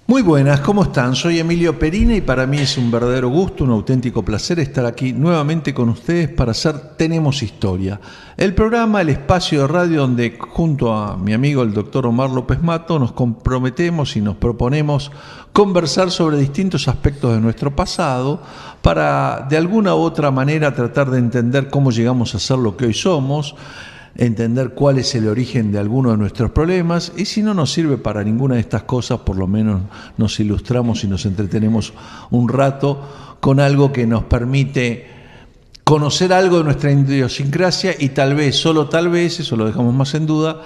Muy buenas, ¿cómo están? Soy Emilio Perina y para mí es un verdadero gusto, un auténtico placer estar aquí nuevamente con ustedes para hacer Tenemos Historia, el programa, el espacio de radio donde junto a mi amigo el doctor Omar López Mato nos comprometemos y nos proponemos conversar sobre distintos aspectos de nuestro pasado para de alguna u otra manera tratar de entender cómo llegamos a ser lo que hoy somos, entender cuál es el origen de alguno de nuestros problemas y si no nos sirve para ninguna de estas cosas, por lo menos nos ilustramos y nos entretenemos un rato con algo que nos permite conocer algo de nuestra idiosincrasia y tal vez, solo tal vez, eso lo dejamos más en duda,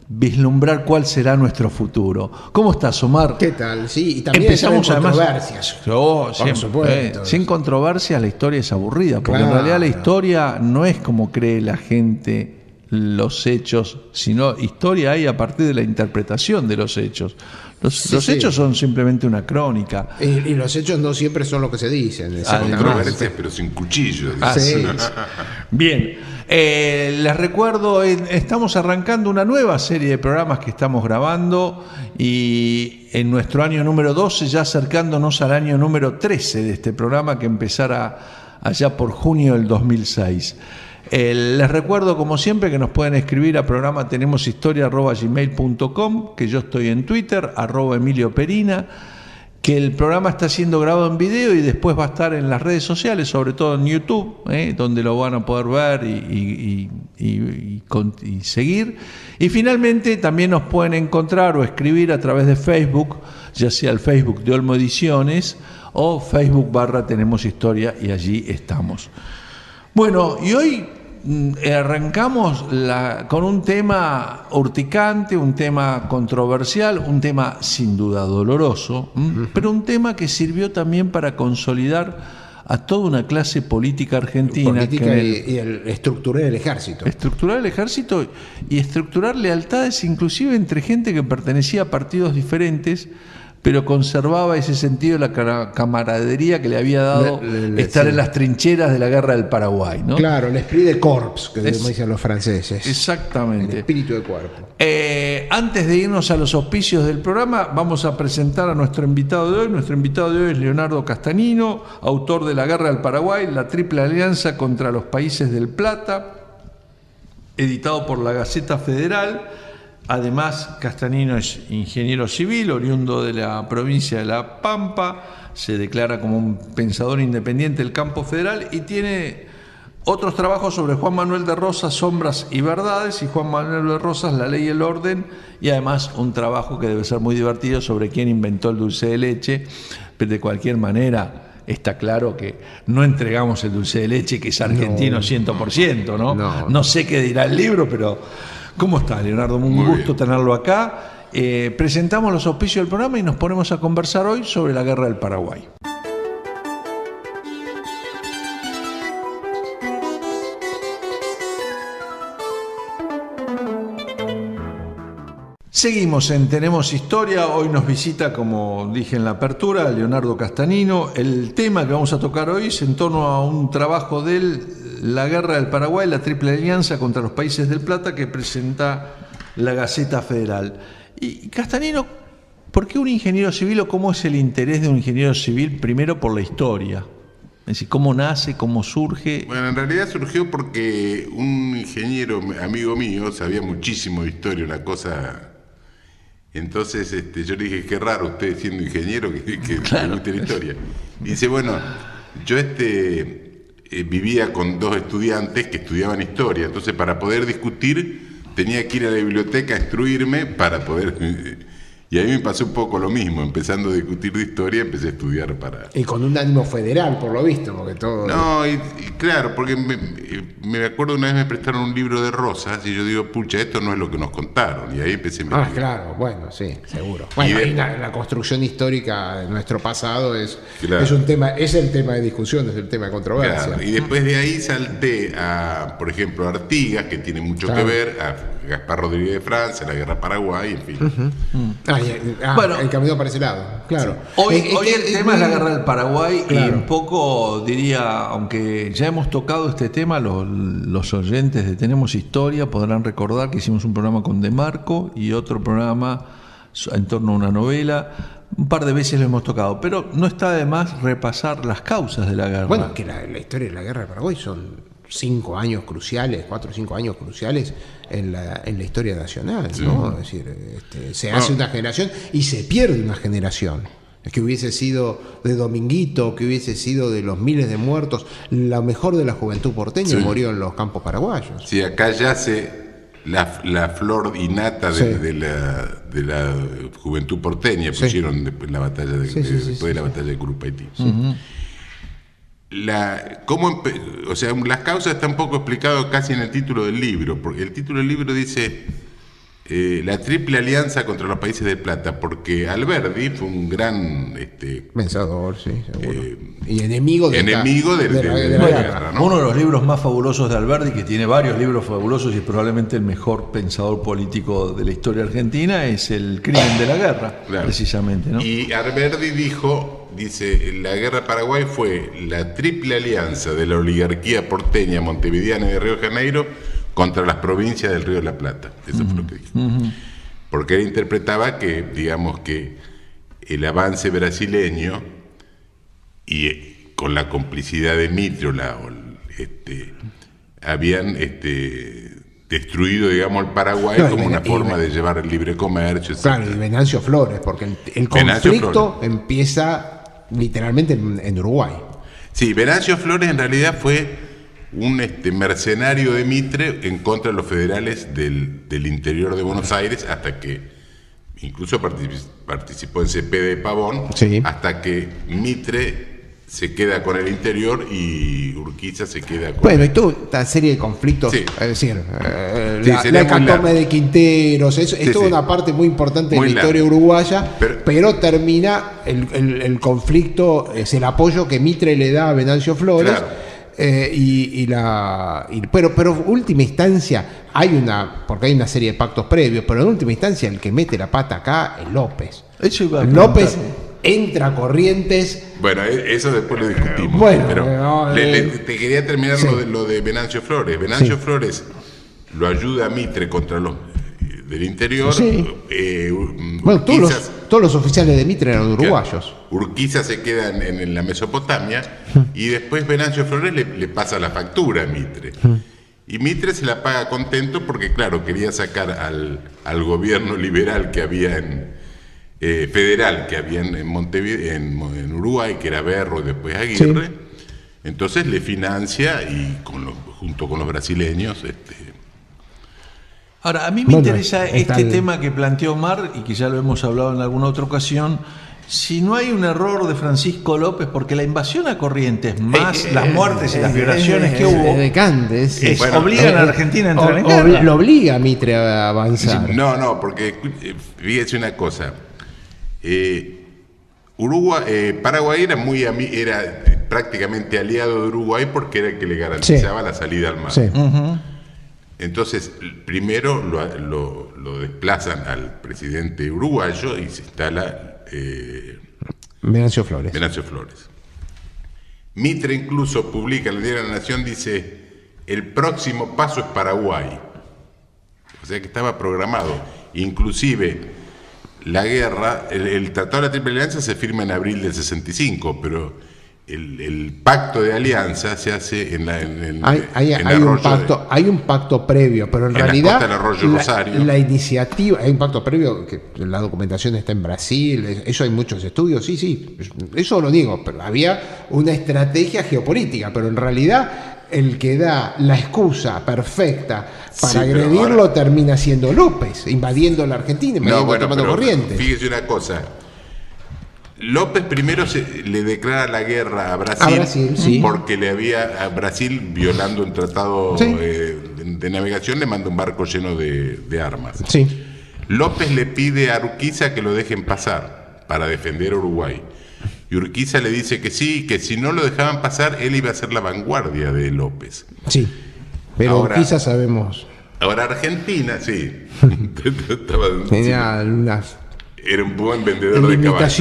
vislumbrar cuál será nuestro futuro. ¿Cómo estás, Omar? ¿Qué tal? Sí, y también empezamos controversias. Por supuesto. Sin controversias la historia es aburrida, porque en realidad la historia no es como cree la gente los hechos, sino historia hay a partir de la interpretación de los hechos. Los hechos son simplemente una crónica. Y los hechos no siempre son lo que se dicen. Controversias, pero sin cuchillos. Así es. Bien, les recuerdo, estamos arrancando una nueva serie de programas que estamos grabando y en nuestro año número 12, ya acercándonos al año número 13 de este programa que empezará allá por junio del 2006. Les recuerdo, como siempre, que nos pueden escribir a programa tenemoshistoria@gmail.com, que yo estoy en Twitter, @Emilio Perina, que el programa está siendo grabado en video y después va a estar en las redes sociales, sobre todo en YouTube, donde lo van a poder ver y seguir. Y finalmente también nos pueden encontrar o escribir a través de Facebook, ya sea el Facebook de Olmo Ediciones o Facebook /Tenemos Historia, y allí estamos. Bueno, y hoy arrancamos con un tema urticante, un tema controversial, un tema sin duda doloroso, pero un tema que sirvió también para consolidar a toda una clase política argentina. Estructurar el ejército. Estructurar el ejército y estructurar lealtades inclusive entre gente que pertenecía a partidos diferentes, pero conservaba ese sentido de la camaradería que le había dado estar en las trincheras de la guerra del Paraguay, ¿no? Claro, el esprit de corps, que dicen los franceses. Exactamente. El espíritu de cuerpo. Antes de irnos a los auspicios del programa, vamos a presentar a nuestro invitado de hoy. Nuestro invitado de hoy es Leonardo Castanino, autor de La Guerra del Paraguay, la Triple Alianza contra los Países del Plata, editado por la Gaceta Federal. Además, Castanino es ingeniero civil, oriundo de la provincia de La Pampa, se declara como un pensador independiente del campo federal y tiene otros trabajos sobre Juan Manuel de Rosas, Sombras y Verdades, y Juan Manuel de Rosas, La Ley y el Orden, y además un trabajo que debe ser muy divertido sobre quién inventó el dulce de leche. Pero de cualquier manera, está claro que no entregamos el dulce de leche, que es argentino 100%, ¿no? No sé qué dirá el libro, pero... ¿Cómo está, Leonardo? Un gusto tenerlo acá. Presentamos los auspicios del programa y nos ponemos a conversar hoy sobre la Guerra del Paraguay. Seguimos en Tenemos Historia. Hoy nos visita, como dije en la apertura, Leonardo Castanino. El tema que vamos a tocar hoy es en torno a un trabajo de él, La Guerra del Paraguay, la Triple Alianza contra los Países del Plata, que presenta la Gaceta Federal. Y Castanino, ¿por qué un ingeniero civil o cómo es el interés de un ingeniero civil primero por la historia? Es decir, ¿cómo nace, cómo surge? Bueno, en realidad surgió porque un ingeniero amigo mío sabía muchísimo de historia, una cosa... Entonces yo le dije, qué raro usted siendo ingeniero que le guste la historia. Y dice, bueno, yo vivía con dos estudiantes que estudiaban historia, entonces para poder discutir tenía que ir a la biblioteca a instruirme para poder... Y a mí me pasó un poco lo mismo, empezando a discutir de historia, empecé a estudiar para... Y con un ánimo federal, por lo visto, porque todo... No, y claro, porque me acuerdo una vez me prestaron un libro de Rosas y yo digo, pucha, esto no es lo que nos contaron, y ahí empecé a investigar. Claro, bueno, sí, seguro. Bueno, ahí la construcción histórica de nuestro pasado es un tema, es el tema de discusión, es el tema de controversia. Claro, y después de ahí salté a, por ejemplo, a Artigas, que tiene mucho que ver, a Gaspar Rodríguez de Francia, la Guerra Paraguay, en fin. Bueno, el camino para ese lado, claro. Hoy el tema es la Guerra del Paraguay, claro. Y un poco diría, aunque ya hemos tocado este tema, los oyentes de Tenemos Historia podrán recordar que hicimos un programa con De Marco y otro programa en torno a una novela. un par de veces lo hemos tocado, pero no está de más repasar las causas de la guerra. Bueno, que la historia de la guerra de Paraguay son 5 años cruciales, 4 o 5 años cruciales en la historia nacional, ¿no? Es decir, se hace una generación y se pierde una generación. Que hubiese sido de Dominguito, que hubiese sido de los miles de muertos, la mejor de la juventud porteña murió en los campos paraguayos. Sí, acá yace la flor innata de la juventud porteña, pusieron después la batalla después de la batalla de Curupaytí. Las causas están poco explicadas casi en el título del libro, porque el título del libro dice la triple alianza contra los países del Plata, porque Alberdi fue un gran pensador, sí, seguro. Y enemigo de la guerra, ¿no? Uno de los libros más fabulosos de Alberdi, que tiene varios libros fabulosos y es probablemente el mejor pensador político de la historia argentina, es El crimen de la guerra, precisamente, ¿no? Y Alberdi dice, la guerra de Paraguay fue la triple alianza de la oligarquía porteña, montevideana y de Río de Janeiro contra las provincias del Río de la Plata. Eso fue lo que dijo. Porque él interpretaba que, digamos, que el avance brasileño y con la complicidad de Mitre habían destruido, digamos, el Paraguay como una forma de llevar el libre comercio, etc. Claro, y Venancio Flores, porque el conflicto empieza literalmente en Uruguay. Sí, Venancio Flores en realidad fue un mercenario de Mitre en contra de los federales del interior de Buenos Aires, hasta que incluso participó en CP de Pavón, hasta que Mitre se queda con el interior y Urquiza se queda con... Bueno, y toda esta serie de conflictos, es decir, la hecatombe de Quinteros, es toda una parte muy importante de la historia uruguaya, pero termina el conflicto, es el apoyo que Mitre le da a Venancio Flores. Claro. Pero última instancia porque hay una serie de pactos previos, pero en última instancia el que mete la pata acá es López. López entra a Corrientes. Bueno, eso después lo discutimos. Pero te quería terminar lo de Venancio Flores. Venancio Flores lo ayuda a Mitre contra los del interior. Todos los oficiales de Mitre eran uruguayos. Urquiza se queda en la Mesopotamia y después Venancio Flores le pasa la factura a Mitre. Y Mitre se la paga contento porque, claro, quería sacar al gobierno liberal que había federal que había en Montevideo, en Uruguay, que era Berro y después Aguirre. Entonces le financia y junto con los brasileños... Ahora, a mí me interesa tema que planteó Omar, y que ya lo hemos hablado en alguna otra ocasión, si no hay un error de Francisco López, porque la invasión a Corrientes, más las muertes y las violaciones que hubo, obligan a la Argentina a entrar en guerra. Lo obliga a Mitre a avanzar. No, porque fíjese una cosa. Paraguay era prácticamente aliado de Uruguay porque era el que le garantizaba la salida al mar. Entonces, primero lo desplazan al presidente uruguayo y se instala Venancio Flores. Mitre incluso publica en el Diario de la Nación, dice, el próximo paso es Paraguay. O sea que estaba programado. Inclusive, la guerra, el Tratado de la Triple Alianza se firma en abril del 65, pero el pacto de alianza se hace hay un pacto previo, pero en realidad la iniciativa, hay un pacto previo que la documentación está en Brasil, eso hay muchos estudios, sí, eso lo digo, pero había una estrategia geopolítica, pero en realidad el que da la excusa perfecta para agredirlo termina siendo López, invadiendo la Argentina, tomando Corrientes. Fíjese una cosa. López primero le declara la guerra a Brasil, porque a Brasil, violando un tratado de navegación, le manda un barco lleno de armas. López le pide a Urquiza que lo dejen pasar para defender a Uruguay. Y Urquiza le dice que sí, que si no lo dejaban pasar, él iba a ser la vanguardia de López. Pero Urquiza sabemos. Ahora Argentina, tenía unas... Era un buen vendedor de caballos.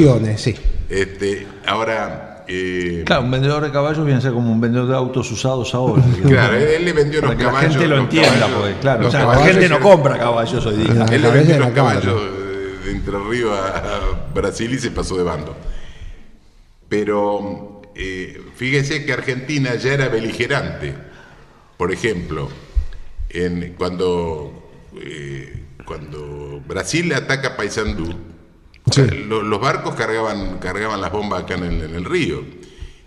Claro, un vendedor de caballos viene a ser como un vendedor de autos usados ahora. Claro, él le vendió los caballos. Para que la gente lo entienda, porque claro, la gente no compra caballos hoy día. Él le vendió los caballos de Entre Ríos a Brasil y se pasó de bando. Pero fíjese que Argentina ya era beligerante. Por ejemplo, cuando Brasil ataca a Paysandú, sí, los barcos cargaban las bombas acá en el río.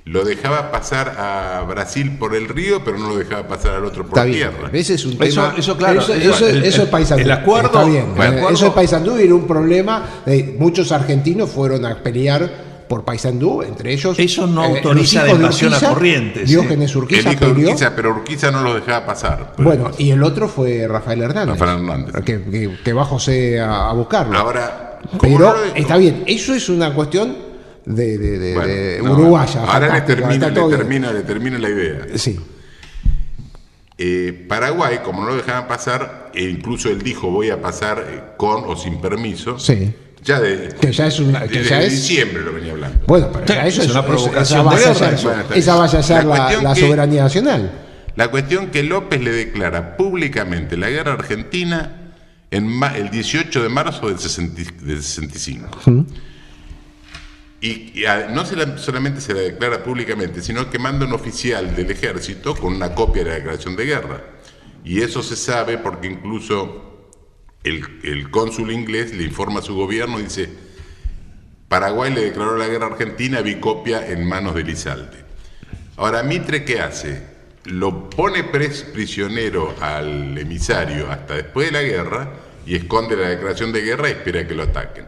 Lo dejaba pasar a Brasil por el río, pero no lo dejaba pasar al otro por tierra. Ese es un tema. Eso claro. Eso es Paysandú. El acuerdo. Está bien. Bueno, eso es Paysandú y era un problema. Muchos argentinos fueron a pelear por Paysandú, entre ellos. Eso no autoriza la invasión a Corrientes. Diógenes Urquiza. El hijo de Urquiza, pero Urquiza no lo dejaba pasar. Bueno, y el otro fue Rafael Hernández. Que va José a buscarlo. Ahora, pero está bien. Eso es una cuestión de uruguaya. Ahora le termina la idea. Sí. Paraguay, como no lo dejaban pasar, e incluso él dijo voy a pasar con o sin permiso. Sí. Desde diciembre lo venía hablando. Bueno, pero eso es una provocación de guerra. Esa vaya a ser la soberanía nacional. La cuestión que López le declara públicamente la guerra argentina el 18 de marzo del 65. Y no solamente se la declara públicamente, sino que manda un oficial del ejército con una copia de la declaración de guerra. Y eso se sabe porque incluso el cónsul inglés le informa a su gobierno y dice: Paraguay le declaró la guerra a Argentina, vi copia en manos de Elizalde. Ahora, Mitre, ¿qué hace? Lo pone prisionero al emisario hasta después de la guerra y esconde la declaración de guerra y espera que lo ataquen.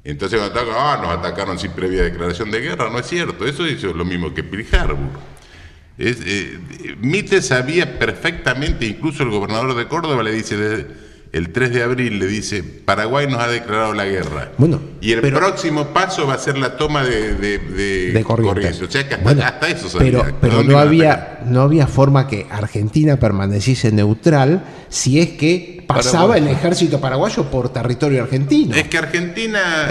Entonces cuando atacan, nos atacaron sin previa declaración de guerra. No es cierto, eso hizo lo mismo que Pearl Harbor. Mitre sabía perfectamente, incluso el gobernador de Córdoba le dice, el 3 de abril le dice, Paraguay nos ha declarado la guerra. Bueno, y el próximo paso va a ser la toma de Corrientes. O sea que hasta eso sabía. Pero no había forma que Argentina permaneciese neutral si es que pasaba el ejército paraguayo por territorio argentino. Es que Argentina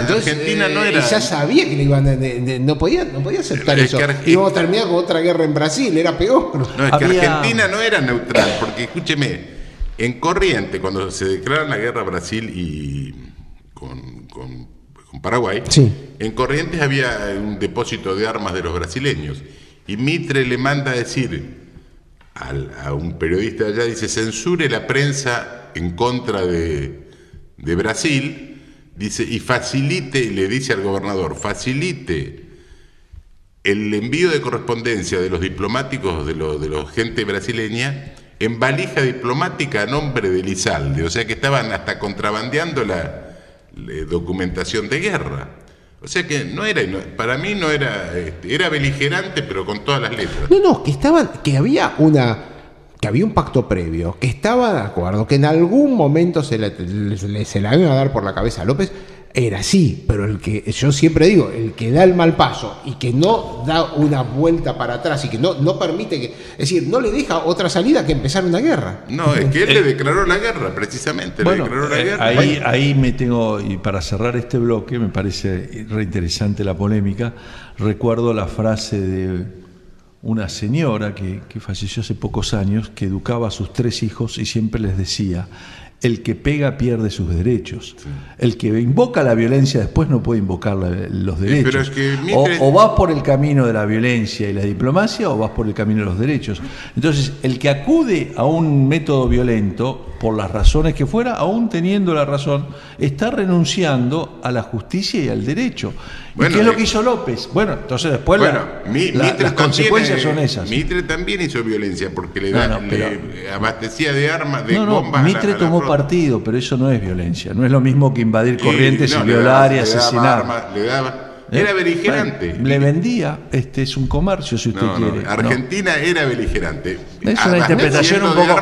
no era. Ya sabía que le iban no podía aceptar eso. Íbamos a terminar con otra guerra en Brasil, era peor. No, es que Argentina no era neutral, porque escúcheme, en Corrientes, cuando se declaran la guerra a Brasil y con Paraguay, sí, en Corrientes había un depósito de armas de los brasileños. Y Mitre le manda a decir a un periodista allá, dice, censure la prensa en contra de Brasil, dice, y facilite, le dice al gobernador, facilite el envío de correspondencia de los diplomáticos de los gente brasileña en valija diplomática a nombre de Elizalde, o sea que estaban hasta contrabandeando la documentación de guerra. O sea que para mí no era, era beligerante, pero con todas las letras. No, que había un pacto previo, que estaba de acuerdo, que en algún momento se la iban a dar por la cabeza a López. Era así, pero yo siempre digo, el que da el mal paso y que no da una vuelta para atrás y que no permite es decir, no le deja otra salida que empezar una guerra. No, es que él le declaró la guerra, precisamente. Bueno, le declaró la guerra. Ahí me tengo, y para cerrar este bloque, me parece reinteresante la polémica. Recuerdo la frase de una señora que falleció hace pocos años, que educaba a sus 3 hijos y siempre les decía: el que pega pierde sus derechos. Sí. El que invoca la violencia después no puede invocar los derechos. Pero es que o vas por el camino de la violencia y la diplomacia o vas por el camino de los derechos. Entonces, el que acude a un método violento, por las razones que fuera, aún teniendo la razón, está renunciando a la justicia y al derecho. Bueno, ¿y qué es lo que hizo López? Bueno, entonces después las consecuencias son esas. Mitre también hizo violencia porque le abastecía de armas, de bombas. Mitre tomó partido, pero eso no es violencia. No es lo mismo que invadir Corrientes y violar y asesinar. Era beligerante. Le vendía, es un comercio, si usted quiere. Argentina era beligerante. Es una interpretación un poco.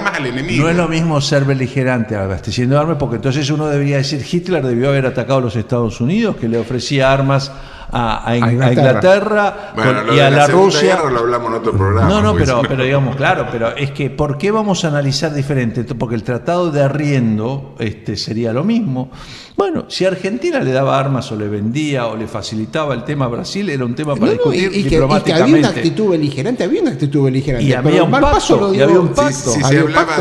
No es lo mismo ser beligerante abasteciendo armas, porque entonces uno debería decir, Hitler debió haber atacado a los Estados Unidos, que le ofrecía armas a Inglaterra bueno, y a la Rusia. Guerra lo hablamos en otro programa. No, pero digamos, claro, pero es que ¿por qué vamos a analizar diferente? Porque el tratado de arriendo sería lo mismo. Bueno, si Argentina le daba armas o le vendía o le facilitaba el tema a Brasil, era un tema para discutir diplomáticamente. Y que había una actitud beligerante. Y había un pacto. Si se hablaba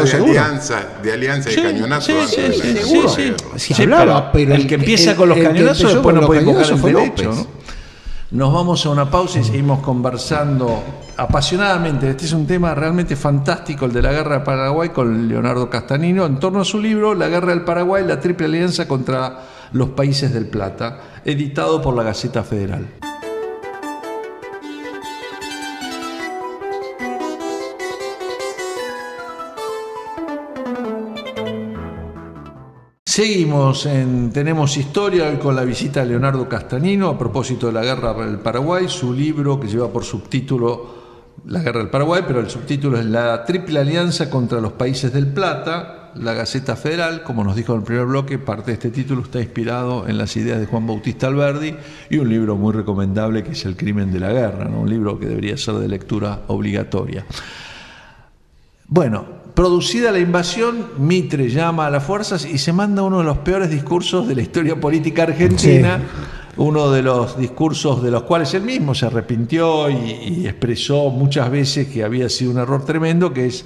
de alianza de cañonazo. Sí, hablaba, pero el que empieza con los cañonazos después no puede invocar el derecho, ¿no? Nos vamos a una pausa y seguimos conversando apasionadamente. Este es un tema realmente fantástico, el de la Guerra del Paraguay, con Leonardo Castanino, en torno a su libro La Guerra del Paraguay, la Triple Alianza contra los Países del Plata, editado por la Gaceta Federal. Seguimos en Tenemos Historia, hoy con la visita de Leonardo Castanino a propósito de la Guerra del Paraguay, su libro que lleva por subtítulo La Guerra del Paraguay, pero el subtítulo es La Triple Alianza contra los Países del Plata. La Gaceta Federal, como nos dijo en el primer bloque, parte de este título está inspirado en las ideas de Juan Bautista Alberdi y un libro muy recomendable que es El Crimen de la Guerra, ¿no? Un libro que debería ser de lectura obligatoria. Bueno, producida la invasión, Mitre llama a las fuerzas y se manda uno de los peores discursos de la historia política argentina, uno de los discursos de los cuales él mismo se arrepintió y expresó muchas veces que había sido un error tremendo, que es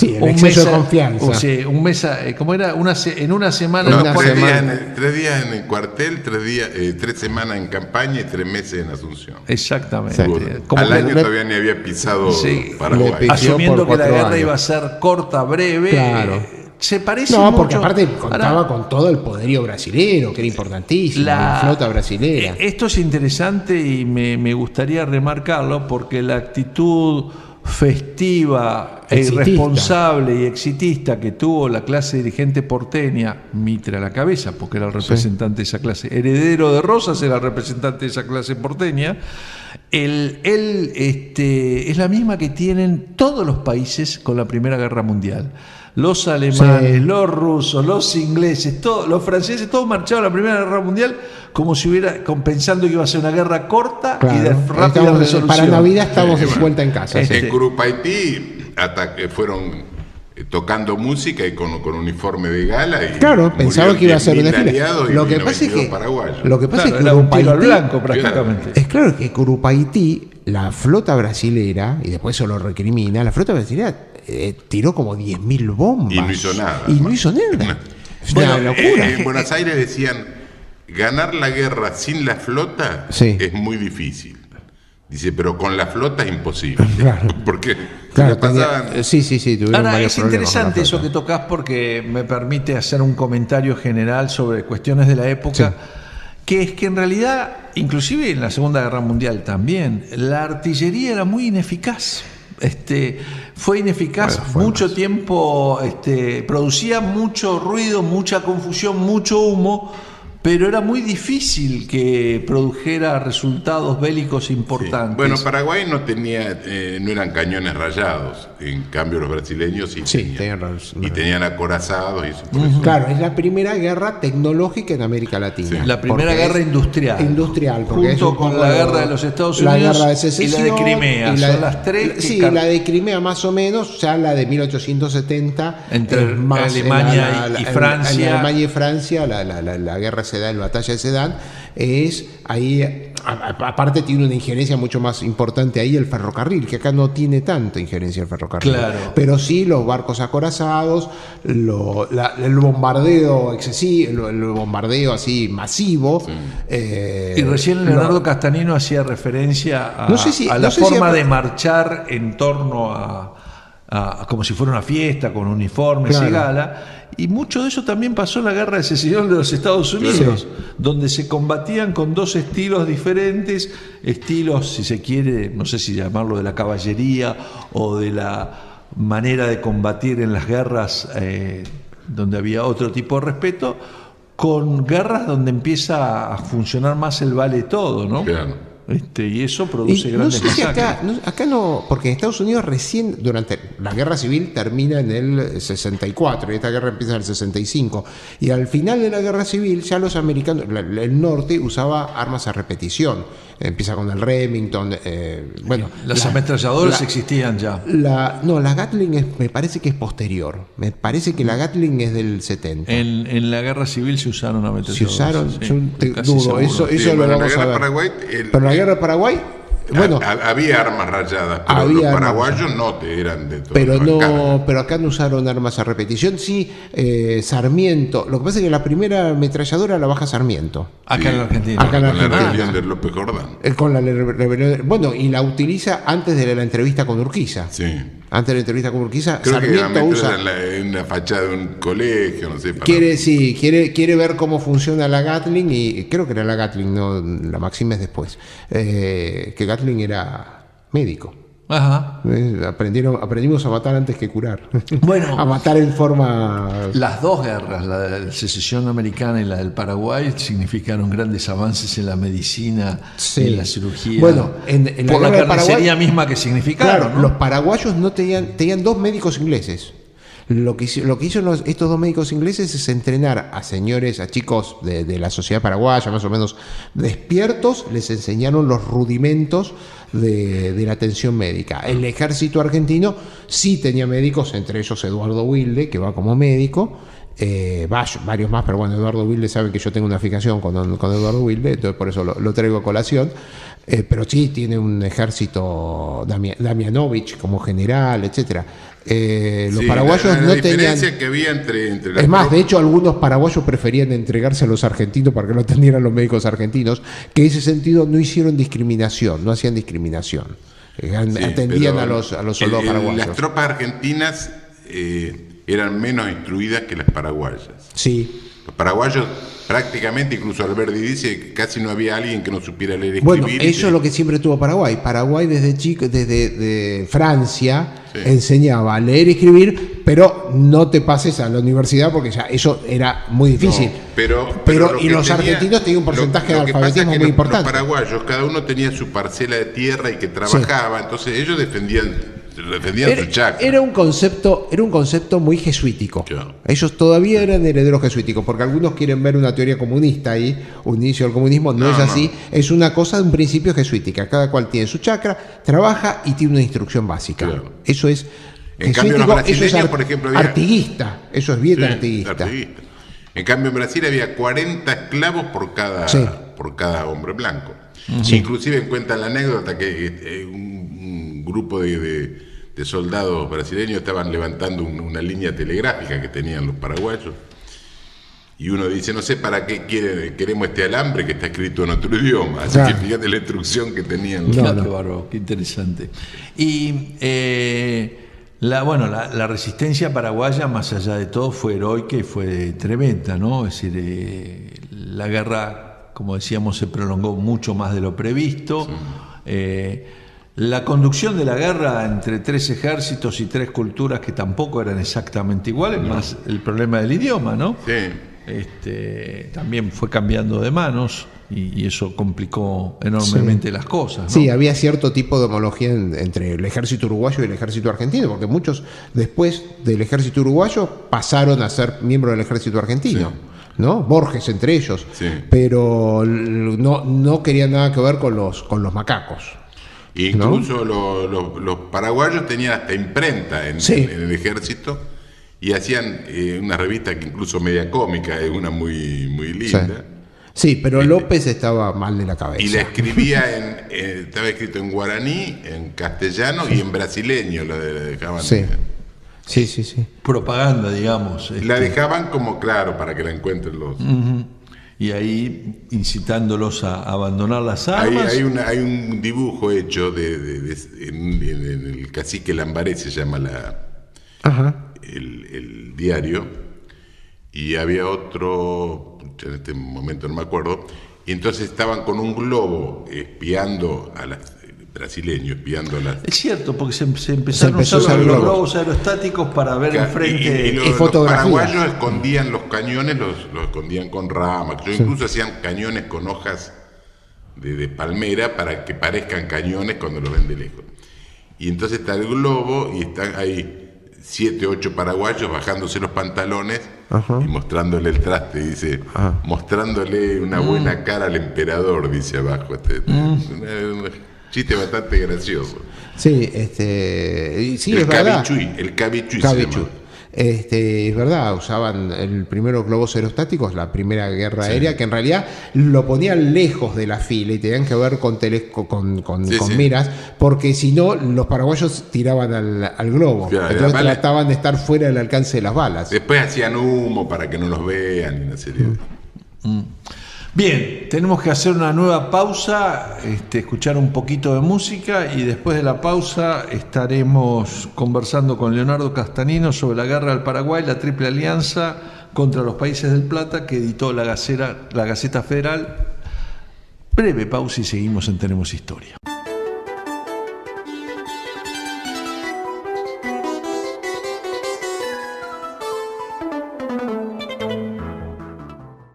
el exceso de confianza. Un mes, ¿cómo era? En una semana. No, 3 días en el cuartel, 3 semanas en campaña y 3 meses en Asunción. Exactamente. Al año todavía ni había pisado Paraguay. Asumiendo que la guerra iba a ser corta, breve. Claro. Se parece mucho. Porque aparte contaba con todo el poderío brasilero, que era importantísimo, la flota brasilera. Esto es interesante y me gustaría remarcarlo porque la actitud festiva e irresponsable y exitista que tuvo la clase dirigente porteña, Mitre a la cabeza, porque era el representante de esa clase, heredero de Rosas era el representante de esa clase porteña, es la misma que tienen todos los países con la Primera Guerra Mundial. Los alemanes, los rusos, los ingleses, los franceses, todos marcharon a la Primera Guerra Mundial como si pensando que iba a ser una guerra corta y de rápida resolución. Para Navidad estamos de vuelta en casa. En Curupaití fueron tocando música y con uniforme de gala. Y pensaba que iba a ser un desfile. Lo que pasa es que era un tiro al blanco prácticamente. Es claro que Curupaití, la flota brasilera, y después eso lo recrimina, la flota brasilera tiró como 10.000 bombas. Y no hizo nada. Es una locura. En Buenos Aires decían, ganar la guerra sin la flota es muy difícil. Dice, pero con la flota es imposible. Claro. Porque pasaban. Tuvieron varios es interesante eso que tocas porque me permite hacer un comentario general sobre cuestiones de la época, que es que en realidad, inclusive en la Segunda Guerra Mundial también, la artillería era muy ineficaz. Fue ineficaz mucho tiempo, producía mucho ruido, mucha confusión, mucho humo, pero era muy difícil que produjera resultados bélicos importantes. Bueno, Paraguay no eran cañones rayados, en cambio los brasileños tenían acorazados. Claro, es la primera guerra tecnológica en América Latina. La primera guerra industrial. Junto con la guerra de los Estados Unidos, la guerra de secesión, y la de Crimea. Son las tres. La de Crimea más o menos, ya la de 1870. Entre Alemania y Francia. En Alemania y Francia, la guerra la batalla de Sedan, es ahí, aparte tiene una injerencia mucho más importante ahí el ferrocarril, que acá no tiene tanta injerencia el ferrocarril. Claro. Pero sí los barcos acorazados, el bombardeo excesivo, el bombardeo así masivo. Y recién Leonardo Castanino hacía referencia a la forma de marchar en torno a como si fuera una fiesta, con uniformes y gala. Y mucho de eso también pasó en la Guerra de Secesión de los Estados Unidos, donde se combatían con dos estilos diferentes, estilos, si se quiere, no sé si llamarlo de la caballería o de la manera de combatir en las guerras donde había otro tipo de respeto, con guerras donde empieza a funcionar más el vale todo, ¿no? Claro. y eso produce grandes masacres. Acá no, porque en Estados Unidos recién, durante la guerra civil termina en el 64, y esta guerra empieza en el 65, y al final de la guerra civil ya los americanos, el norte usaba armas a repetición, empieza con el Remington, las ametralladoras existían ya. La Gatling me parece que es posterior, me parece que la Gatling es del 70. En la guerra civil se usaron ametralladoras. Se usaron, dudo, eso lo vamos a ver. Paraguay, pero la guerra de Paraguay, había armas rayadas, pero los paraguayos eran de todo. Pero acá no usaron armas a repetición. Sí, Sarmiento. Lo que pasa es que la primera ametralladora la baja Sarmiento. Acá en Argentina. Con la rebelión de López Jordán. Con la rebelión. Y la utiliza antes de la entrevista con Urquiza. Sí. Antes de la entrevista con Urquiza, creo Sarmiento que usa en una fachada de un colegio, no sé. Quiere ver cómo funciona la Gatling, y creo que era la Gatling, no, la Maxim es después. Que Gatling era médico. Ajá. Aprendimos a matar antes que curar. Bueno, a matar en forma. Las dos guerras, la de la secesión americana y la del Paraguay, significaron grandes avances en la medicina, en la cirugía. Bueno, en la por la carnicería misma que significaron. Claro, ¿no? Los paraguayos no tenían dos médicos ingleses. Lo que hicieron estos dos médicos ingleses es entrenar a chicos de la sociedad paraguaya, más o menos despiertos, les enseñaron los rudimentos de la atención médica. El ejército argentino sí tenía médicos, entre ellos Eduardo Wilde, que va como médico, varios más, pero bueno, Eduardo Wilde, saben que yo tengo una fijación con Eduardo Wilde, entonces por eso lo traigo a colación. Pero sí tiene un ejército, Damianovich como general, etcétera. Los paraguayos no tenían. Que había entre es más, de hecho, algunos paraguayos preferían entregarse a los argentinos para que lo atendieran los médicos argentinos, que en ese sentido no hicieron discriminación, no hacían discriminación. Atendían a los soldados paraguayos. Las tropas argentinas eran menos instruidas que las paraguayas. Sí. Los paraguayos prácticamente, incluso Alberti dice que casi no había alguien que no supiera leer y escribir. Bueno, eso es lo que siempre tuvo Paraguay. Paraguay desde Francia enseñaba a leer y escribir, pero no te pases a la universidad porque ya eso era muy difícil. Pero los argentinos tenían un porcentaje de alfabetismo muy importante. Los paraguayos, cada uno tenía su parcela de tierra y que trabajaba, entonces ellos defendían su chacra. Era un concepto muy jesuítico. Claro. Ellos todavía eran herederos jesuíticos, porque algunos quieren ver una teoría comunista ahí, un inicio del comunismo, no es así, es una cosa de un principio jesuítica, cada cual tiene su chacra, trabaja y tiene una instrucción básica. Claro. Eso es en cambio, los brasileños, por ejemplo, artiguista, eso es bien artiguista. En cambio, en Brasil había 40 esclavos por cada hombre blanco. Sí. Inclusive cuentan la anécdota que un grupo de soldados brasileños estaban levantando una línea telegráfica que tenían los paraguayos, y uno dice, no sé para qué queremos este alambre que está escrito en otro idioma, así que fíjate la instrucción que tenían. Bárbaro, qué interesante. Y la resistencia paraguaya, más allá de todo, fue heroica y fue tremenda, ¿no? Es decir, la guerra, como decíamos, se prolongó mucho más de lo previsto. Sí. La conducción de la guerra entre 3 ejércitos y 3 culturas que tampoco eran exactamente iguales, más el problema del idioma, ¿no? Sí. También fue cambiando de manos y eso complicó enormemente las cosas, ¿no? Sí, había cierto tipo de homología entre el ejército uruguayo y el ejército argentino, porque muchos después del ejército uruguayo pasaron a ser miembros del ejército argentino. Sí. ¿No? Borges entre ellos, pero no querían nada que ver con los macacos. Incluso los paraguayos tenían hasta imprenta en el ejército y hacían una revista que incluso media cómica, es una muy, muy linda. Sí, pero López estaba mal de la cabeza. Y la escribía estaba escrito en guaraní, en castellano y en brasileño, la dejaban. Sí. Propaganda, digamos. La dejaban como claro para que la encuentren los. Y ahí incitándolos a abandonar las armas. Hay un dibujo hecho en el Cacique Lambaré, se llama el diario, y había otro, en este momento no me acuerdo, y entonces estaban con un globo espiando a las brasileños, espiando a las... Es cierto, porque se empezaron a usar los globos aerostáticos para ver enfrente. Y los paraguayos escondían los cañones, los escondían con ramas, incluso hacían cañones con hojas de palmera para que parezcan cañones cuando los ven de lejos. Y entonces está el globo y están ahí 7, 8 paraguayos bajándose los pantalones y mostrándole el traste, dice, mostrándole una buena cara al emperador, dice abajo. Un chiste bastante gracioso. Sí, sí, es verdad. El cabichuy. Es verdad, usaban el primero globos aerostáticos, la primera guerra aérea, que en realidad lo ponían lejos de la fila y tenían que ver con miras, porque si no, los paraguayos tiraban al globo. Claro, entonces trataban de estar fuera del alcance de las balas. Después hacían humo para que no los vean, una serie de... Bien, tenemos que hacer una nueva pausa, escuchar un poquito de música y después de la pausa estaremos conversando con Leonardo Castanino sobre la guerra del Paraguay, la Triple Alianza contra los Países del Plata que editó la Gaceta Federal. Breve pausa y seguimos en Tenemos Historia.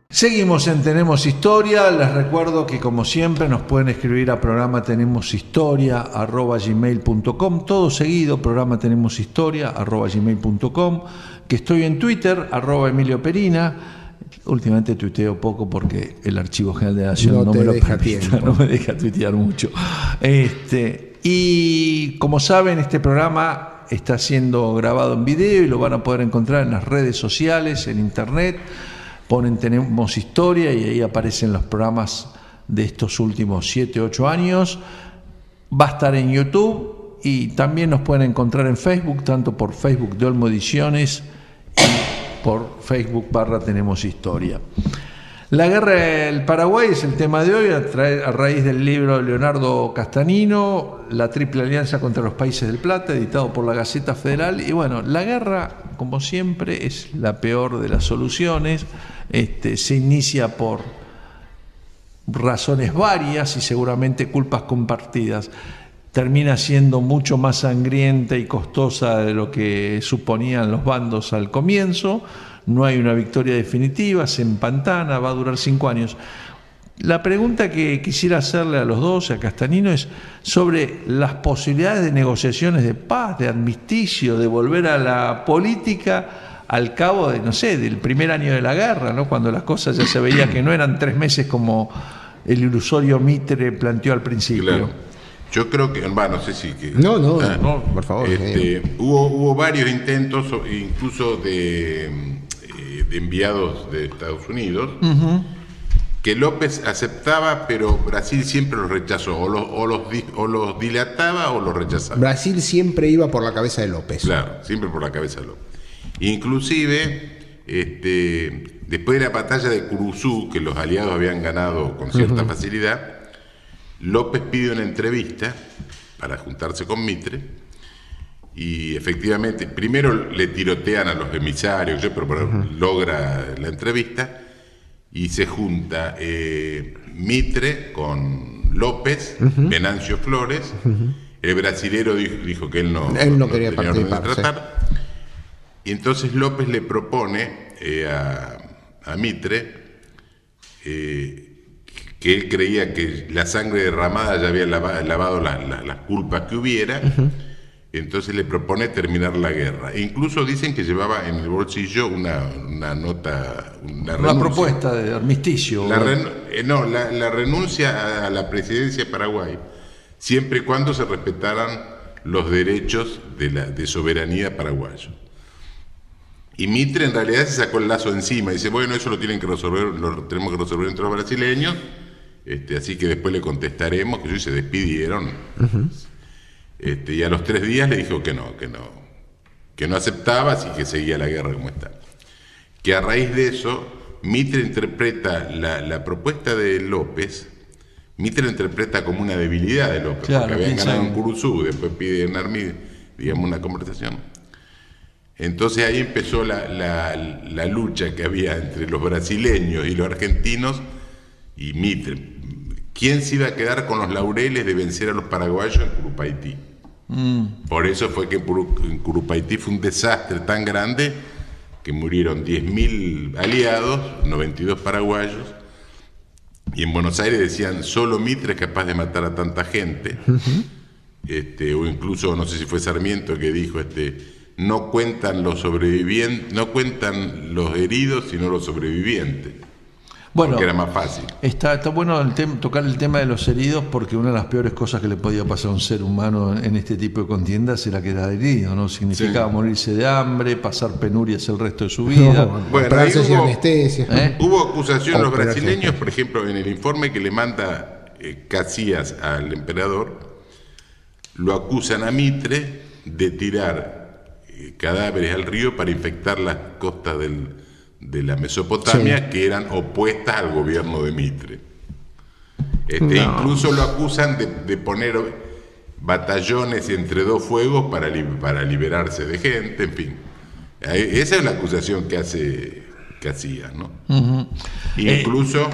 Seguimos en Tenemos Historia. Les recuerdo que como siempre nos pueden escribir a programa tenemoshistoria@gmail.com, todo seguido, programa tenemoshistoria@gmail.com, que estoy en Twitter @Emilio Perina. Últimamente tuiteo poco porque el Archivo General de la Nación no me lo permite, no me deja tuitear mucho. Y como saben, este programa está siendo grabado en video y lo van a poder encontrar en las redes sociales, en internet. Ponen Tenemos Historia y ahí aparecen los programas de estos últimos 7, 8 años. Va a estar en YouTube y también nos pueden encontrar en Facebook, tanto por Facebook de Olmo Ediciones y por Facebook /Tenemos Historia. La guerra del Paraguay es el tema de hoy, a raíz del libro de Leonardo Castanino, La Triple Alianza contra los Países del Plata, editado por la Gaceta Federal. Y bueno, la guerra, como siempre, es la peor de las soluciones. Se inicia por razones varias y seguramente culpas compartidas. Termina siendo mucho más sangrienta y costosa de lo que suponían los bandos al comienzo. No hay una victoria definitiva, se empantana, va a durar 5 años. La pregunta que quisiera hacerle a los dos, a Castanino, es sobre las posibilidades de negociaciones de paz, de armisticio, de volver a la política al cabo de, no sé, del primer año de la guerra, ¿no? Cuando las cosas ya se veía que no eran 3 meses como el ilusorio Mitre planteó al principio. Claro. Yo creo que, no sé si... No, por favor. Hubo varios intentos, incluso de enviados de Estados Unidos, que López aceptaba, pero Brasil siempre los rechazó, o los dilataba o los rechazaba. Brasil siempre iba por la cabeza de López. Claro, siempre por la cabeza de López. Inclusive, después de la batalla de Curuzú, que los aliados habían ganado con cierta facilidad, López pide una entrevista para juntarse con Mitre. Y efectivamente, primero le tirotean a los emisarios, pero logra la entrevista y se junta Mitre con López, Venancio Flores. El brasilero dijo que él no quería participar. Y entonces López le propone a Mitre que él creía que la sangre derramada ya había lavado las culpas que hubiera. Entonces le propone terminar la guerra. E incluso dicen que llevaba en el bolsillo una nota, una propuesta de armisticio. La renuncia a la presidencia de Paraguay, siempre y cuando se respetaran los derechos de soberanía paraguayo. Y Mitre en realidad se sacó el lazo encima. Dice, bueno, eso lo tenemos que resolver entre los brasileños. Así que después le contestaremos, que ellos se despidieron. Y a los 3 días le dijo que no aceptaba, así que seguía la guerra como está. Que a raíz de eso, Mitre interpreta la propuesta de López, Mitre lo interpreta como una debilidad de López, claro, porque habían ganado en Curuzú, después piden una conversación. Entonces ahí empezó la lucha que había entre los brasileños y los argentinos y Mitre. ¿Quién se iba a quedar con los laureles de vencer a los paraguayos en Curupaití? Por eso fue que en Curupaití fue un desastre tan grande que murieron 10.000 aliados, 92 paraguayos, Y en Buenos Aires decían, solo Mitre es capaz de matar a tanta gente. O incluso, no sé si fue Sarmiento que dijo, no cuentan los sobrevivientes, no cuentan los heridos, sino los sobrevivientes. Bueno, porque era más fácil. Está bueno tocar el tema de los heridos, porque una de las peores cosas que le podía pasar a un ser humano en este tipo de contiendas era que era herido, ¿no? Significaba morirse de hambre, pasar penurias el resto de su vida. Bueno, ahí hubo anestesia. Hubo acusación los brasileños, por ejemplo, en el informe que le manda Casillas al emperador, lo acusan a Mitre de tirar cadáveres al río para infectar las costas de la Mesopotamia, que eran opuestas al gobierno de Mitre. Incluso lo acusan de poner batallones entre dos fuegos para liberarse de gente, en fin. Esa es la acusación que hace Casillas, ¿no? Uh-huh. Incluso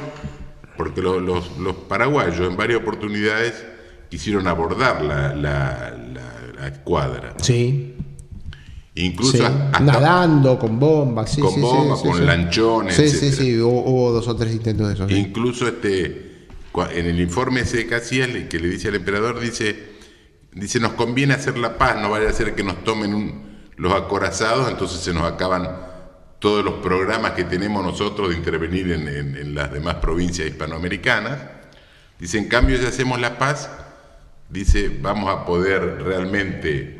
porque los paraguayos en varias oportunidades quisieron abordar la escuadra. Sí. Incluso nadando con bombas, con lanchones, etcétera. Sí, hubo 2 o 3 intentos de eso. Incluso en el informe ese de Casillas, que le dice al emperador, dice nos conviene hacer la paz, no vaya a ser que nos tomen los acorazados, entonces se nos acaban todos los programas que tenemos nosotros de intervenir en las demás provincias hispanoamericanas. Dice, en cambio, si hacemos la paz, dice, vamos a poder realmente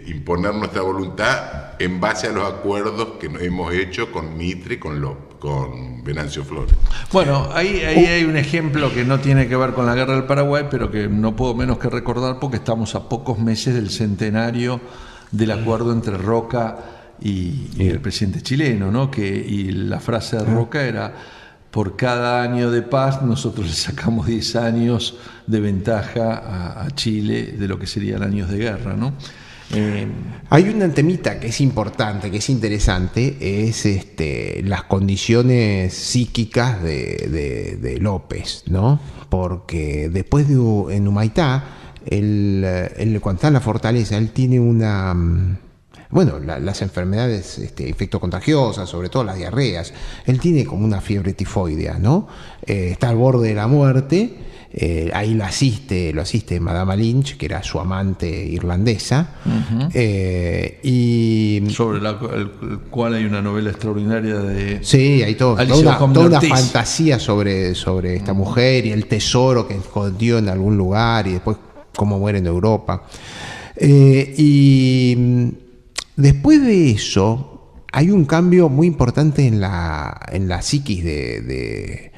imponer nuestra voluntad en base a los acuerdos que hemos hecho con Mitre, con Venancio Flores. Bueno, ahí hay un ejemplo que no tiene que ver con la guerra del Paraguay, pero que no puedo menos que recordar porque estamos a pocos meses del centenario del acuerdo entre Roca y el presidente chileno, ¿no? Y la frase de Roca era: por cada año de paz nosotros le sacamos 10 años de ventaja a Chile de lo que serían años de guerra, ¿no? Hay una temita que es importante, que es interesante, es las condiciones psíquicas de López, ¿no? Porque después en Humaitá, cuando está en la fortaleza, él tiene una... Bueno, las enfermedades infectocontagiosas, sobre todo las diarreas. Él tiene como una fiebre tifoidea, ¿no? Está al borde de la muerte. Ahí lo asiste Madame Lynch, que era su amante irlandesa. Uh-huh. Sobre el cual hay una novela extraordinaria de... Sí, hay toda una fantasía sobre esta mujer y el tesoro que escondió en algún lugar y después cómo muere en Europa. Después de eso, hay un cambio muy importante en la psiquis de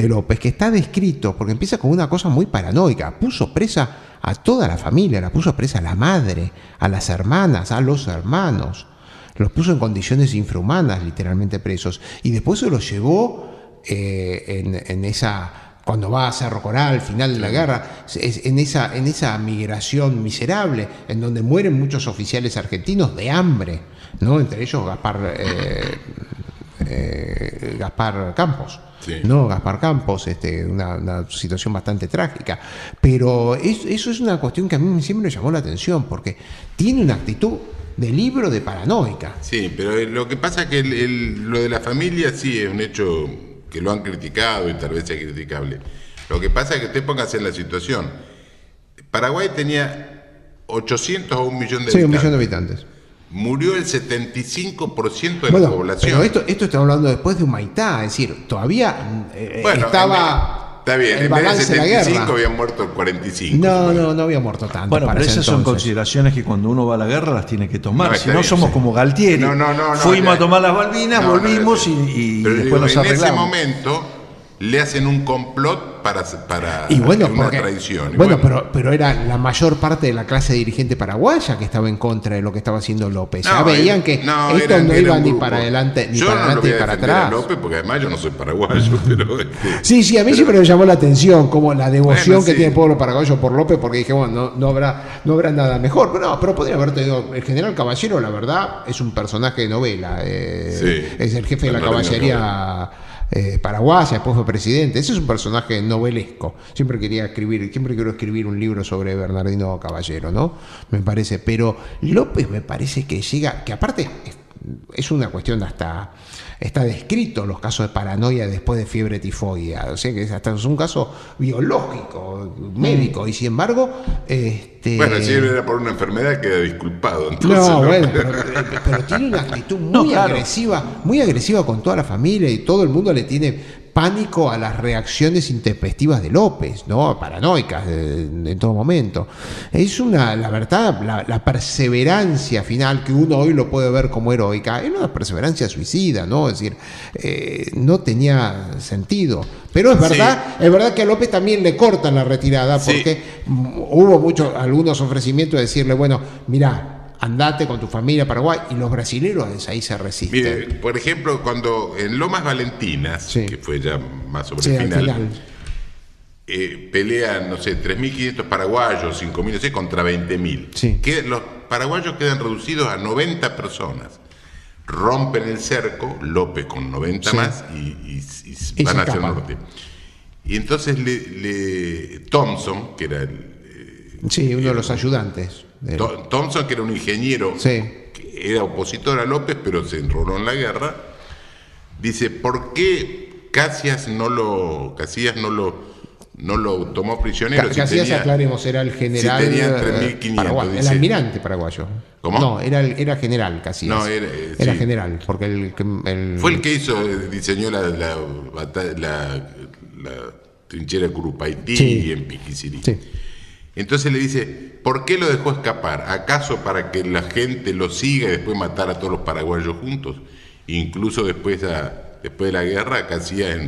López, que está descrito, porque empieza con una cosa muy paranoica. Puso presa a toda la familia, la puso presa a la madre, a las hermanas, a los hermanos. Los puso en condiciones infrahumanas, literalmente presos. Y después se los llevó en esa... Cuando va a Cerro Coral, al final de la guerra, en esa migración miserable, en donde mueren muchos oficiales argentinos de hambre, ¿no? Entre ellos Gaspar Campos. Sí. ¿No? Gaspar Campos, una situación bastante trágica. Pero eso es una cuestión que a mí siempre me llamó la atención, porque tiene una actitud de libro de paranoica. Sí, pero lo que pasa es que lo de la familia sí es un hecho que lo han criticado y tal vez sea criticable. Lo que pasa es que usted póngase en la situación. Paraguay tenía 800 o 1 millón de habitantes. Sí, 1 millón de habitantes. Murió el 75% de la población. Pero esto está hablando después de Humaitá, es decir, todavía estaba... Está bien, en vez de 75 habían muerto el 45. No había muerto tanto. Bueno, pero esas son consideraciones que cuando uno va a la guerra las tiene que tomar. Si no, somos como Galtieri. Fuimos a tomar las Malvinas, volvimos y después nos arreglamos. En ese momento le hacen un complot para una traición. Pero era la mayor parte de la clase dirigente paraguaya que estaba en contra de lo que estaba haciendo López. Veían que esto no iba ni para adelante ni para atrás. López, porque además yo no soy paraguayo, pero sí, a mí siempre me llamó la atención como la devoción que tiene el pueblo paraguayo por López, porque dije, bueno, no habrá nada mejor. Pero podría haber tenido el general Caballero, la verdad, es un personaje de novela. Es el jefe de la caballería paraguaya, después fue presidente. Ese es un personaje novelesco. Siempre quiero escribir un libro sobre Bernardino Caballero, ¿no? Me parece. Pero López me parece que llega, que aparte es una cuestión está descrito los casos de paranoia después de fiebre tifoidea, o sea que es un caso biológico, médico, y sin embargo bueno, si era por una enfermedad queda disculpado, entonces, no, bueno, pero tiene una actitud muy agresiva con toda la familia, y todo el mundo le tiene pánico a las reacciones intempestivas de López, ¿no? Paranoicas en todo momento. Es la verdad, la perseverancia final, que uno hoy lo puede ver como heroica, es una perseverancia suicida, ¿no? Es decir, no tenía sentido. Pero es verdad que a López también le cortan la retirada, porque hubo algunos ofrecimientos de decirle, bueno, mirá, andate con tu familia a Paraguay, y los brasileños ahí se resisten. Mire, por ejemplo, cuando en Lomas Valentinas, que fue ya más sobre el final, pelean, no sé, 3.500 paraguayos, 5.000, no sé, contra 20.000. Los paraguayos quedan reducidos a 90 personas. Rompen el cerco, López con 90 más, y van hacia el norte. Y entonces Thompson, que era uno de los ayudantes. Thompson, que era un ingeniero, que era opositor a López, pero se enroló en la guerra, dice, ¿por qué Casillas no lo tomó prisionero? Casillas, aclaremos, era el general, si tenía 3.500, el almirante paraguayo. ¿Cómo? No, era general Casillas. No, era general, porque fue el que diseñó la trinchera de Curupaití y en Piquicirí. Entonces le dice, ¿por qué lo dejó escapar? ¿Acaso para que la gente lo siga y después matar a todos los paraguayos juntos? Incluso después de la guerra, Casillas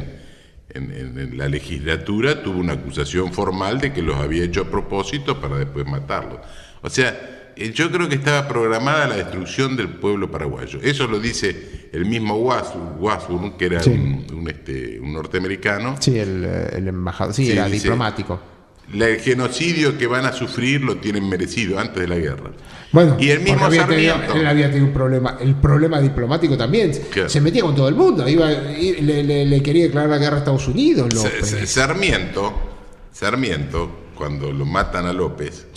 en la legislatura tuvo una acusación formal de que los había hecho a propósito para después matarlos. O sea, yo creo que estaba programada la destrucción del pueblo paraguayo. Eso lo dice el mismo Washburn, que era un norteamericano. Sí, el embajador, era dice, diplomático. El genocidio que van a sufrir lo tienen merecido antes de la guerra. Bueno, y el mismo Sarmiento. Él había tenido un problema, el problema diplomático también. Claro. Se metía con todo el mundo, le quería declarar la guerra a Estados Unidos. Sarmiento, cuando lo matan a López,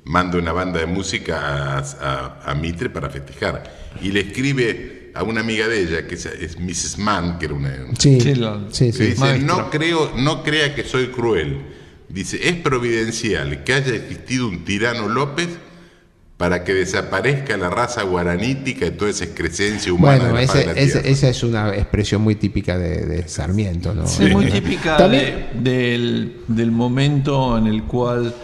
manda una banda de música a Mitre para festejar. Y le escribe a una amiga de ella, que es Mrs. Mann, que era una... dice, no crea que soy cruel. Dice, es providencial que haya existido un tirano López para que desaparezca la raza guaranítica y toda esa excrescencia humana. Bueno, esa es una expresión muy típica de Sarmiento, ¿no? Sí, muy típica del momento en el cual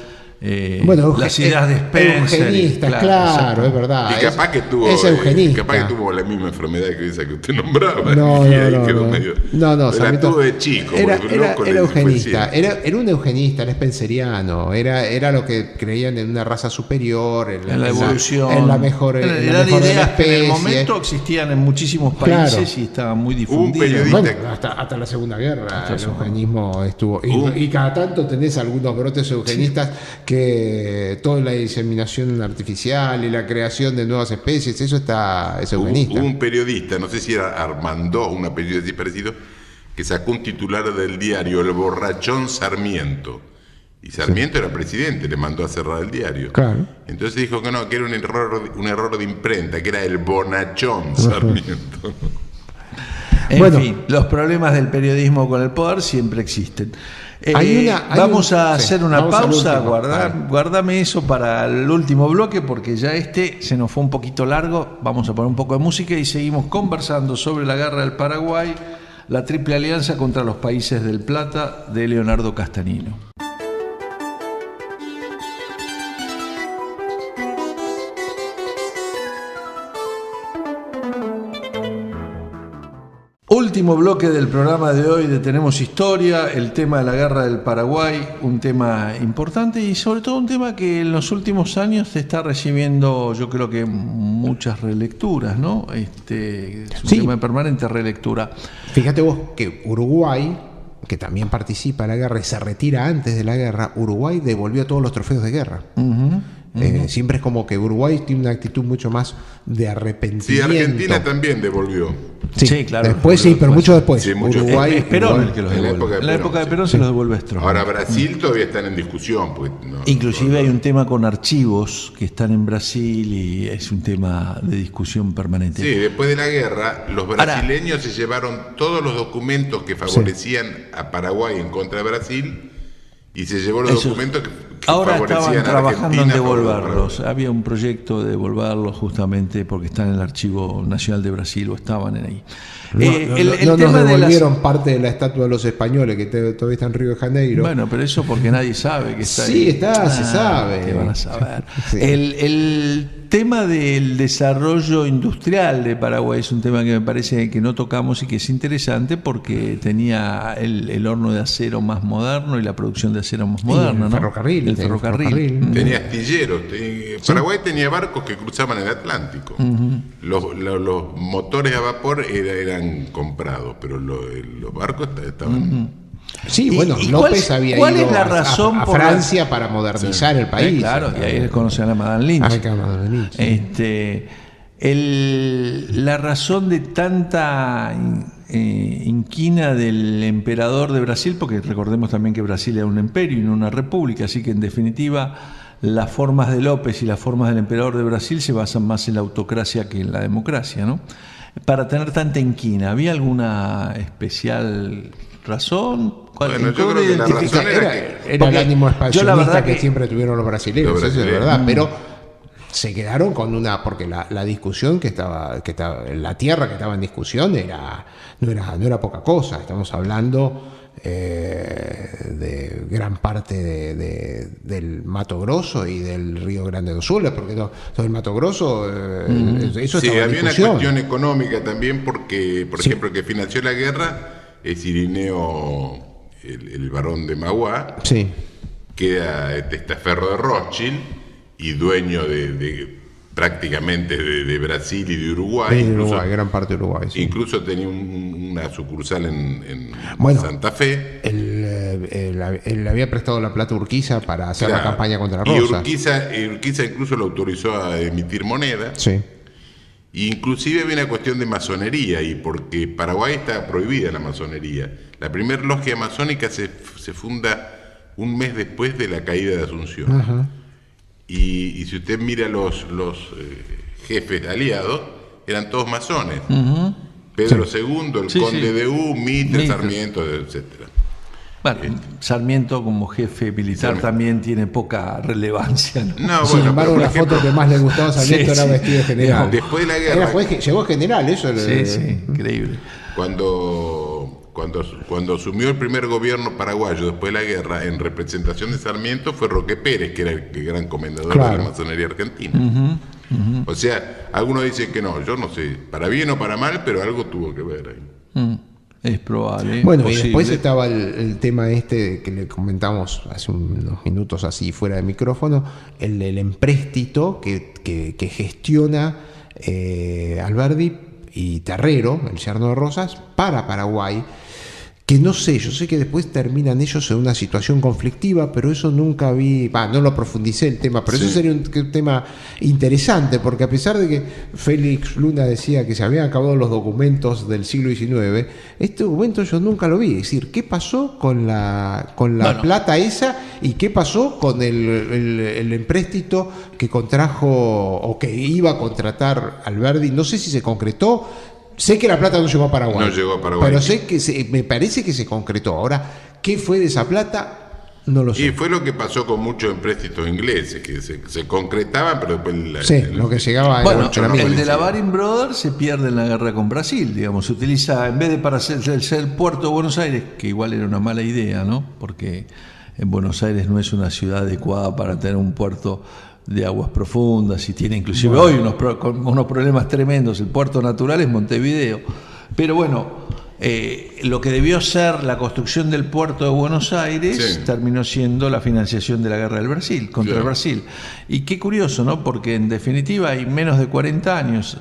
las ideas de Spencer. Eugenista, claro, es verdad. Y capaz que tuvo, la misma enfermedad que esa que usted nombraba. No, la tuvo de chico. Era eugenista, era un eugenista, era spenceriano, era lo que creían en una raza superior, en la evolución, en la mejor de la especie. En el momento existían en muchísimos países y estaban muy difundidos. Bueno, hasta la Segunda Guerra el eugenismo estuvo. Y cada tanto tenés algunos brotes eugenistas que toda la diseminación artificial y la creación de nuevas especies, eso es eugenista. Hubo un periodista, no sé si era Armando, una periodista así parecido, que sacó un titular del diario El Borrachón Sarmiento. Y Sarmiento era presidente, le mandó a cerrar el diario. Claro. Entonces dijo que no, que era un error de imprenta, que era el Bonachón Sarmiento. En fin, los problemas del periodismo con el poder siempre existen. Vamos a hacer una pausa, guardame eso para el último bloque, porque ya se nos fue un poquito largo. Vamos a poner un poco de música y seguimos conversando sobre la guerra del Paraguay, la Triple Alianza contra los países del Plata, de Leonardo Castanino. Último bloque del programa de hoy de Tenemos Historia, el tema de la guerra del Paraguay, un tema importante y sobre todo un tema que en los últimos años está recibiendo, yo creo que muchas relecturas, ¿no? Es un tema de permanente relectura. Fíjate vos que Uruguay, que también participa en la guerra y se retira antes de la guerra, Uruguay devolvió todos los trofeos de guerra. Siempre es como que Uruguay tiene una actitud mucho más de arrepentimiento. Sí, Argentina también devolvió. Sí, claro. Después sí, pero mucho después. Sí, Uruguay es Perón el que los devuelve. En la época de Perón se los devuelve Stroessner. Ahora Brasil todavía están en discusión. Inclusive hay un tema con archivos que están en Brasil y es un tema de discusión permanente. Sí, después de la guerra, los brasileños se llevaron todos los documentos que favorecían a Paraguay en contra de Brasil y se llevó los documentos que ahora favorecían estaban trabajando Argentina en devolverlos. Había un proyecto de devolverlos justamente porque están en el Archivo Nacional de Brasil o estaban en ahí. No nos devolvieron parte de la estatua de los españoles que todavía está en Río de Janeiro. Bueno, pero eso porque nadie sabe que está ahí. Sí, está, se sabe. ¿Qué van a saber? Sí. El tema del desarrollo industrial de Paraguay es un tema que me parece que no tocamos y que es interesante porque tenía el horno de acero más moderno y la producción de acero más moderna, el ¿no? ferrocarril. El ferrocarril. Tenía astilleros. Paraguay tenía barcos que cruzaban el Atlántico. Los motores a vapor eran comprados, pero los barcos estaban... Sí, bueno, López había ido es la razón a Francia para modernizar el país. Claro, y ahí conocían a Madame Lynch. La razón de tanta inquina del emperador de Brasil, porque recordemos también que Brasil era un imperio y no una república, así que en definitiva las formas de López y las formas del emperador de Brasil se basan más en la autocracia que en la democracia, ¿no? Para tener tanta inquina, ¿había alguna especial razón? Bueno, yo creo que la razón era el ánimo expansionista que siempre tuvieron los brasileños, eso es verdad, pero se quedaron con porque la discusión que estaba la tierra que estaba en discusión no era poca cosa. Estamos hablando de gran parte del Mato Grosso y del Río Grande do Sul, porque todo el Mato Grosso eso sí, estaba en había discusión. Una cuestión económica también porque, por ejemplo, que financió la guerra es Irineo, el barón de Mauá, que era testaferro de Rothschild y dueño de prácticamente de Brasil y de Uruguay. Gran parte de Uruguay. Sí. Incluso tenía una sucursal en Santa Fe. Él había prestado la plata a Urquiza para hacer la campaña contra Rosas. Y Urquiza incluso lo autorizó a emitir moneda. Sí. Inclusive había una cuestión de masonería, y porque Paraguay está prohibida la masonería. La primera logia masónica se funda un mes después de la caída de Asunción. Ajá. Y si usted mira los jefes aliados, eran todos masones. Pedro II, el conde de U, Mitre, Sarmiento, etcétera. Bueno, Sarmiento como jefe militar también tiene poca relevancia, ¿no? Sin embargo, la foto que más le gustaba a Sarmiento era vestido de general. Después de la guerra. Llegó general, eso. Increíble. Cuando asumió el primer gobierno paraguayo después de la guerra, en representación de Sarmiento fue Roque Pérez, que era el gran comendador de la masonería argentina. O sea, algunos dicen que no, yo no sé, para bien o para mal, pero algo tuvo que ver ahí. Es probable. Bueno, posible. Y después estaba el tema que le comentamos hace unos minutos así fuera de micrófono, el empréstito que gestiona Alberdi y Terrero, el yerno de Rosas, para Paraguay, que no sé, yo sé que después terminan ellos en una situación conflictiva, pero eso nunca no lo profundicé el tema, pero eso sería un tema interesante, porque a pesar de que Félix Luna decía que se habían acabado los documentos del siglo XIX, este documento yo nunca lo vi, es decir, ¿qué pasó con la plata esa y qué pasó con el empréstito que contrajo o que iba a contratar Alberdi? No sé si se concretó. Sé que la plata no llegó a Paraguay. No llegó a Paraguay. Pero sé que me parece que se concretó. Ahora, ¿qué fue de esa plata? No lo sé. Y fue lo que pasó con muchos empréstitos ingleses, que se concretaban, pero después... lo que llegaba... Bueno, el de la Baring Brothers se pierde en la guerra con Brasil, digamos. Se utiliza, en vez de para hacer el puerto de Buenos Aires, que igual era una mala idea, ¿no? Porque en Buenos Aires no es una ciudad adecuada para tener un puerto de aguas profundas y tiene inclusive hoy unos problemas tremendos. El puerto natural es Montevideo, pero bueno, lo que debió ser la construcción del puerto de Buenos Aires terminó siendo la financiación de la guerra del Brasil contra el Brasil. Y qué curioso, ¿no? Porque en definitiva hay menos de 40 años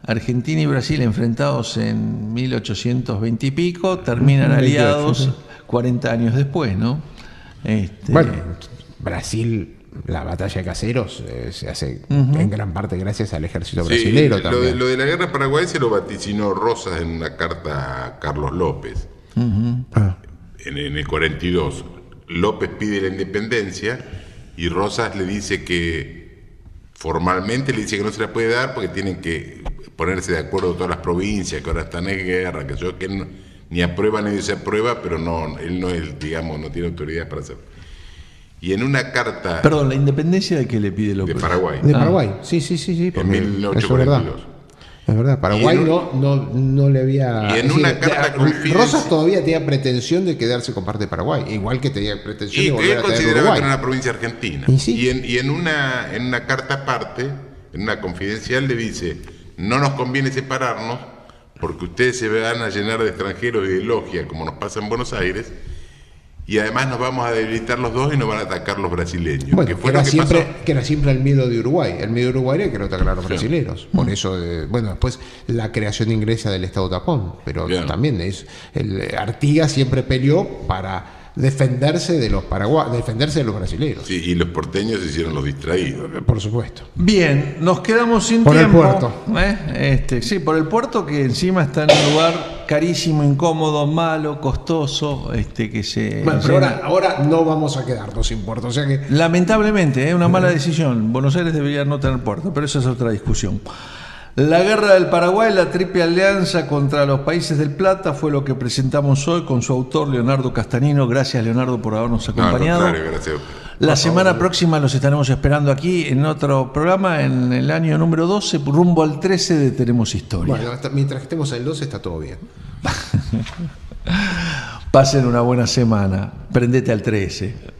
Argentina y Brasil enfrentados en 1820 y pico, terminan aliados 40 años después, ¿no? Bueno, Brasil la batalla de Caseros se hace en gran parte gracias al ejército brasilero también. Lo de la guerra Paraguay se lo vaticinó Rosas en una carta a Carlos López en el 42. López pide la independencia y Rosas le dice que formalmente le dice que no se la puede dar porque tienen que ponerse de acuerdo todas las provincias que ahora están en guerra, que él ni aprueba ni desaprueba, pero él no es, digamos, no tiene autoridad para hacerlo. Y en una carta... Perdón, ¿la independencia de qué le pide López? De Paraguay. De Paraguay, sí. En 1842. Es verdad, Paraguay no le había... Y en una carta Rosas todavía tenía pretensión de quedarse con parte de Paraguay, igual que tenía pretensión de volver a tener Uruguay. Y él consideraba que era una provincia argentina. Y en una carta aparte, en una confidencial, le dice, no nos conviene separarnos porque ustedes se van a llenar de extranjeros y de logia, como nos pasa en Buenos Aires, y además nos vamos a debilitar los dos y nos van a atacar los brasileños. Bueno, que era siempre el miedo de Uruguay. El miedo de Uruguay era que no atacaran a los brasileños. Por eso, después la creación inglesa del Estado tapón. Pero también Artigas siempre peleó para defenderse de los defenderse de los brasileños. Sí, y los porteños se hicieron los distraídos. Por supuesto. Bien, nos quedamos sin tiempo. Por el puerto. Sí, por el puerto, que encima está en un lugar carísimo, incómodo, malo, costoso, Bueno, pero ahora no vamos a quedarnos sin puerto, o sea que... Lamentablemente, una mala decisión. Buenos Aires debería no tener puerto, pero esa es otra discusión. La guerra del Paraguay, la triple alianza contra los países del Plata, fue lo que presentamos hoy con su autor Leonardo Castanino. Gracias, Leonardo, por habernos acompañado. Gracias. La semana próxima los estaremos esperando aquí en otro programa, en el año número 12, rumbo al 13 de Tenemos Historia. Bueno, mientras estemos en el 12 está todo bien. Pasen una buena semana. Prendete al 13.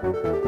Thank you.